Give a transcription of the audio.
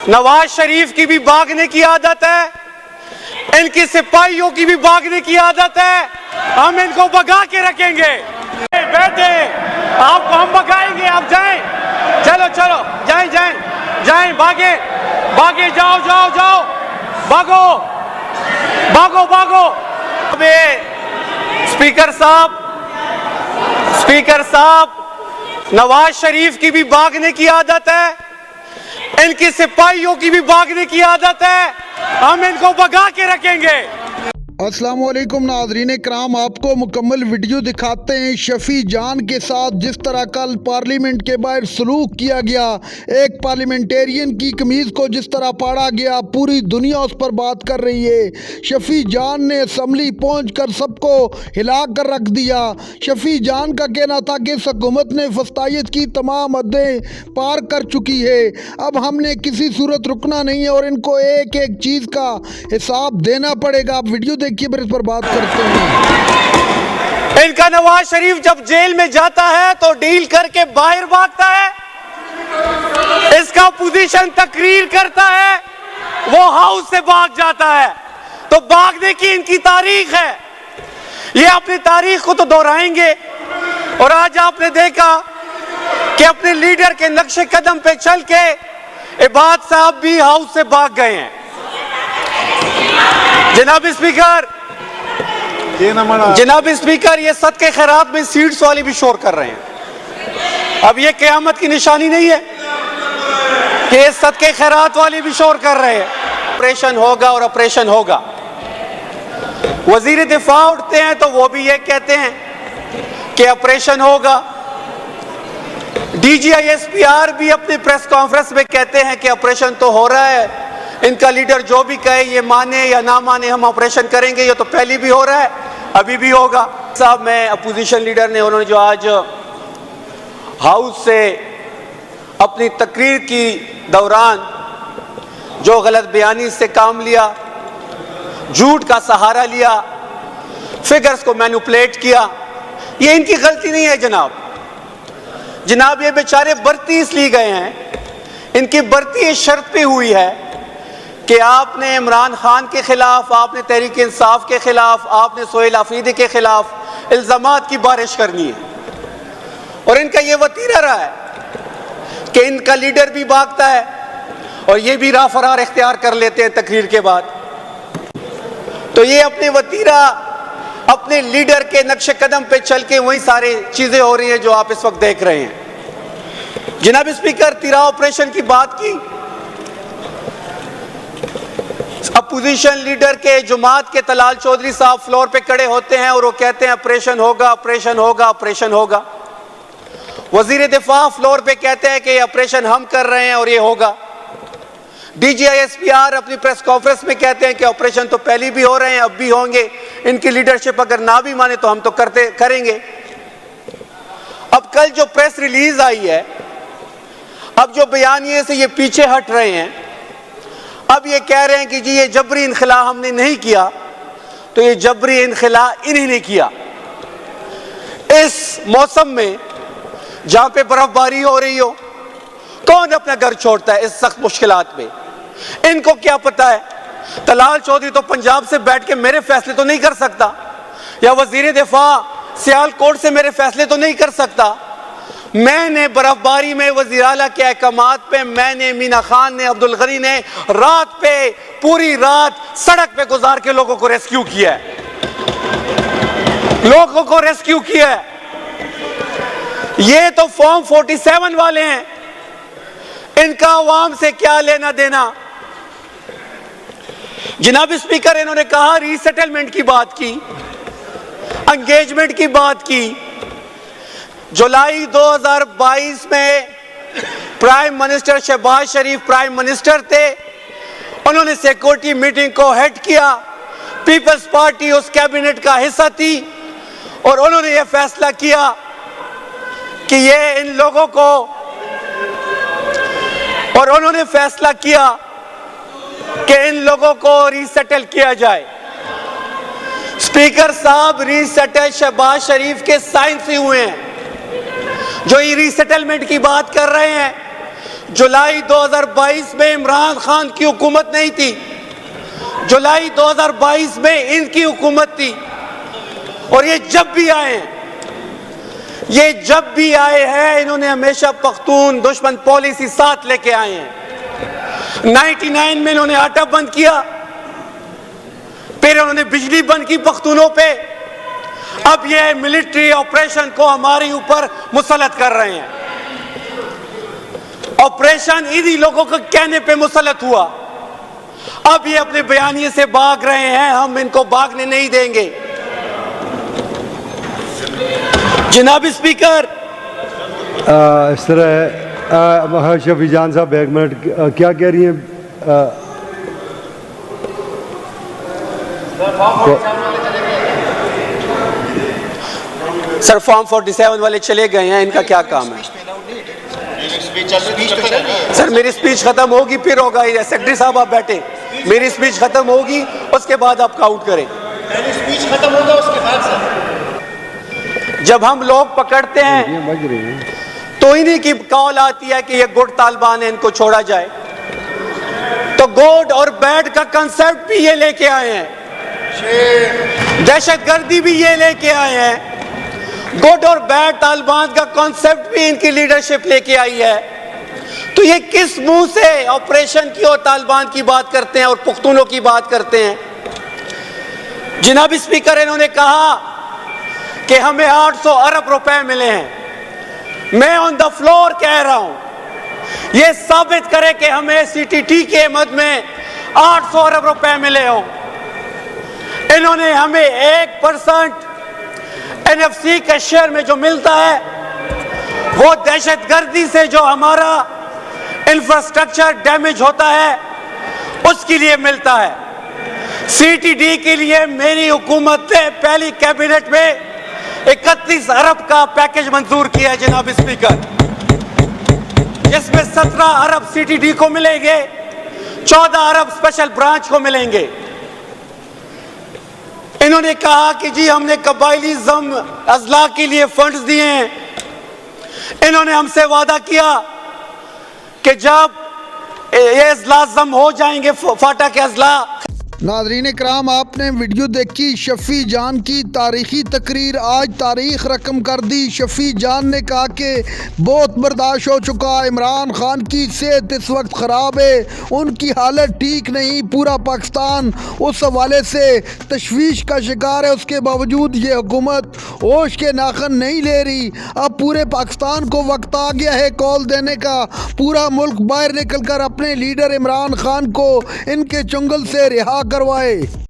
नवाज शरीफ की भी भागने की आदत है, इनकी सिपाहियों की भी भागने की आदत है। हम इनको भगा के रखेंगे। बैठे, आपको हम भगाएंगे, आप जाएं। चलो चलो, जाएं जाएं जाएं, भागे भागे, जाओ जाओ जाओ, भागो भागो भागो। अबे स्पीकर साहब, नवाज शरीफ की भी भागने की आदत है, इनकी सिपाहियों की भी भागने की आदत है। हम इनको भगा के रखेंगे। अस्सलाम वालेकुम नाज़रीन कराम, आपको मुकम्मल वीडियो दिखाते हैं शफी जान के साथ जिस तरह कल पार्लियामेंट के बाहर सलूक किया गया। एक पार्लियामेंटेरियन की कमीज़ को जिस तरह पाड़ा गया, पूरी दुनिया उस पर बात कर रही है। शफी जान ने असम्बली पहुंचकर सबको हिला कर रख दिया। शफी जान का कहना था कि इस हुकूमत ने फस्तायत की तमाम हदें पार कर चुकी है, अब हमने किसी सूरत रुकना नहीं है और इनको एक एक चीज़ का हिसाब देना पड़ेगा। आप वीडियो देखिए, फिर इस पर बात करते हैं। इनका नवाज शरीफ जब जेल में जाता है तो डील करके बाहर भागता है, इसका अपोजिशन तकरीर करता है, वो हाउस से भाग जाता है। तो भागने की इनकी तारीख है, ये अपनी तारीख को तो दोहराएंगे। और आज आपने देखा कि अपने लीडर के नक्शे कदम पे चल के इबाद साहब भी हाउस से भाग गए हैं। जनाब स्पीकर, ये सदके खैरात में सीट्स वाली भी शोर कर रहे हैं। अब ये क़यामत की निशानी नहीं है कि ये सदके खैरात वाली भी शोर कर रहे हैं। ऑपरेशन होगा और ऑपरेशन होगा। वजीर दिफा उठते हैं तो वो भी ये कहते हैं कि ऑपरेशन होगा। DGISPR भी अपनी प्रेस कॉन्फ्रेंस में कहते हैं कि ऑपरेशन तो हो रहा है। इनका लीडर जो भी कहे, ये माने या ना माने, हम ऑपरेशन करेंगे। ये तो पहले भी हो रहा है, अभी भी होगा। साहब, मैं अपोजिशन लीडर ने उन्होंने जो आज हाउस से अपनी तकरीर की दौरान जो गलत बयानी से काम लिया, झूठ का सहारा लिया, फिगर्स को मैनिपुलेट किया, ये इनकी गलती नहीं है जनाब। ये बेचारे बरती इसलिए गए हैं, इनकी बरती इस शर्त पे हुई है कि आपने इमरान खान के खिलाफ, आपने तहरीक इंसाफ के खिलाफ, आपने सोहेल आफरीदी के खिलाफ इल्जामात की बारिश करनी है। और इनका ये वतीरा रहा है कि इनका लीडर भी भागता है और ये भी राह फरार इख्तियार कर लेते हैं तकरीर के बाद। तो ये अपने वतीरा, अपने लीडर के नक्शे कदम पे चल के वही सारी चीजें हो रही हैं जो आप इस वक्त देख रहे हैं। जनाब स्पीकर, तिरा ऑपरेशन की बात की, अपोजिशन लीडर के जुमात के तलाल चौधरी साहब फ्लोर पे खड़े होते हैं और वो कहते हैं ऑपरेशन होगा, ऑपरेशन होगा, ऑपरेशन होगा। वजीर दिफा फ्लोर पे कहते हैं कि ऑपरेशन हम कर रहे हैं और ये होगा। DGISPR अपनी प्रेस कॉन्फ्रेंस में कहते हैं कि ऑपरेशन तो पहले भी हो रहे हैं, अब भी होंगे। इनकी लीडरशिप अगर ना भी माने तो हम तो करेंगे। अब कल जो प्रेस रिलीज आई है, अब जो बयानिए से ये पीछे हट रहे हैं, अब ये कह रहे हैं कि जी ये जबरी इनखला हमने नहीं किया, तो ये जबरी इनखला इन्हीं ने किया। इस मौसम में जहां पे बर्फबारी हो रही हो, कौन अपना घर छोड़ता है इस सख्त मुश्किलात में? इनको क्या पता है? तलाल चौधरी तो पंजाब से बैठ के मेरे फैसले तो नहीं कर सकता, या वजीर दिफा सियालकोट से मेरे फैसले तो नहीं कर सकता। मैंने बर्फबारी में वज़ीर आला के अहकामात पे, मैंने, मीना खान ने, अब्दुल गनी ने रात पे, पूरी रात सड़क पे गुजार के लोगों को रेस्क्यू किया है, लोगों को रेस्क्यू किया है। ये तो फॉर्म 47 वाले हैं, इनका अवाम से क्या लेना देना। जनाब स्पीकर, इन्होंने कहा रीसेटलमेंट की बात की, एंगेजमेंट की बात की। जुलाई 2022 में प्राइम मिनिस्टर शहबाज शरीफ प्राइम मिनिस्टर थे, उन्होंने सिक्योरिटी मीटिंग को हेड किया। पीपल्स पार्टी उस कैबिनेट का हिस्सा थी और उन्होंने यह फैसला किया कि ये इन लोगों को, और उन्होंने फैसला किया कि इन लोगों को रीसेटल किया जाए। स्पीकर साहब, रीसेटल शहबाज शरीफ के साइन से हुए हैं। जो ये रीसेटलमेंट की बात कर रहे हैं, जुलाई 2022 में इमरान खान की हुकूमत नहीं थी, जुलाई 2022 में इनकी हुकूमत थी। और ये जब भी आए हैं, ये जब भी आए हैं, इन्होंने हमेशा पख्तून दुश्मन पॉलिसी साथ लेके आए हैं। 99 में इन्होंने आटा बंद किया, फिर उन्होंने बिजली बंद की पख्तूनों पे, अब ये मिलिट्री ऑपरेशन को हमारे ऊपर मुसल्लत कर रहे हैं। ऑपरेशन इन्हीं लोगों के कहने पे मुसल्लत हुआ, अब ये अपने बयानिए से भाग रहे हैं, हम इनको भागने नहीं देंगे। जनाब स्पीकर, इस तरह शफी जान साहब एक मिनट क्या कह रही हैं? सर फॉर्म 47 वाले चले गए हैं, इनका क्या काम है? सर मेरी स्पीच खत्म होगी फिर होगा। सेक्रेटरी साहब आप बैठे, मेरी स्पीच खत्म होगी उसके बाद आप काउंट करें। स्पीच खत्म होगा उसके बाद सर। जब हम लोग पकड़ते हैं तो इन्हीं की कॉल आती है कि ये गुड तालिबान है, इनको छोड़ा जाए। तो गुड और बैड का कंसेप्ट भी ये लेके आए हैं, दहशतगर्दी भी ये लेके आए हैं, गुड और बैड तालिबान का कॉन्सेप्ट भी इनकी लीडरशिप लेके आई है। तो ये किस मुंह से ऑपरेशन की और तालिबान की बात करते हैं और पुख्तूनों की बात करते हैं? जनाब स्पीकर, इन्होंने कहा कि हमें 800 अरब रुपए मिले हैं। मैं ऑन द फ्लोर कह रहा हूं, यह साबित करे कि हमें सीटीटी के मद में 800 अरब रुपए मिले हों। इन्होंने हमें 1% एनएफसी के शेयर में जो मिलता है वो दहशतगर्दी से जो हमारा इंफ्रास्ट्रक्चर डैमेज होता है उसके लिए मिलता है। सीटीडी के लिए मेरी हुकूमत ने पहली कैबिनेट में 31 अरब का पैकेज मंजूर किया है जनाब स्पीकर, जिसमें 17 अरब सीटीडी को मिलेंगे, 14 अरब स्पेशल ब्रांच को मिलेंगे। इन्होंने कहा कि जी हमने कबाइलिज्म अजला के लिए फंड्स दिए हैं। इन्होंने हमसे वादा किया कि जब ये अजला जम हो जाएंगे, फाटा के अजला। नाज़रीन इकराम, आपने वीडियो देखी शफी जान की तारीखी तकरीर। आज तारीख रकम कर दी। शफी जान ने कहा कि बहुत बर्दाश्त हो चुका, इमरान खान की सेहत इस वक्त ख़राब है, उनकी हालत ठीक नहीं, पूरा पाकिस्तान उस हवाले से तशवीश का शिकार है। उसके बावजूद ये हुकूमत होश के नाखन नहीं ले रही। अब पूरे पाकिस्तान को वक्त आ गया है कॉल देने का। पूरा मुल्क बाहर निकल कर अपने लीडर इमरान खान को इनके चंगुल से रिहा करवाए।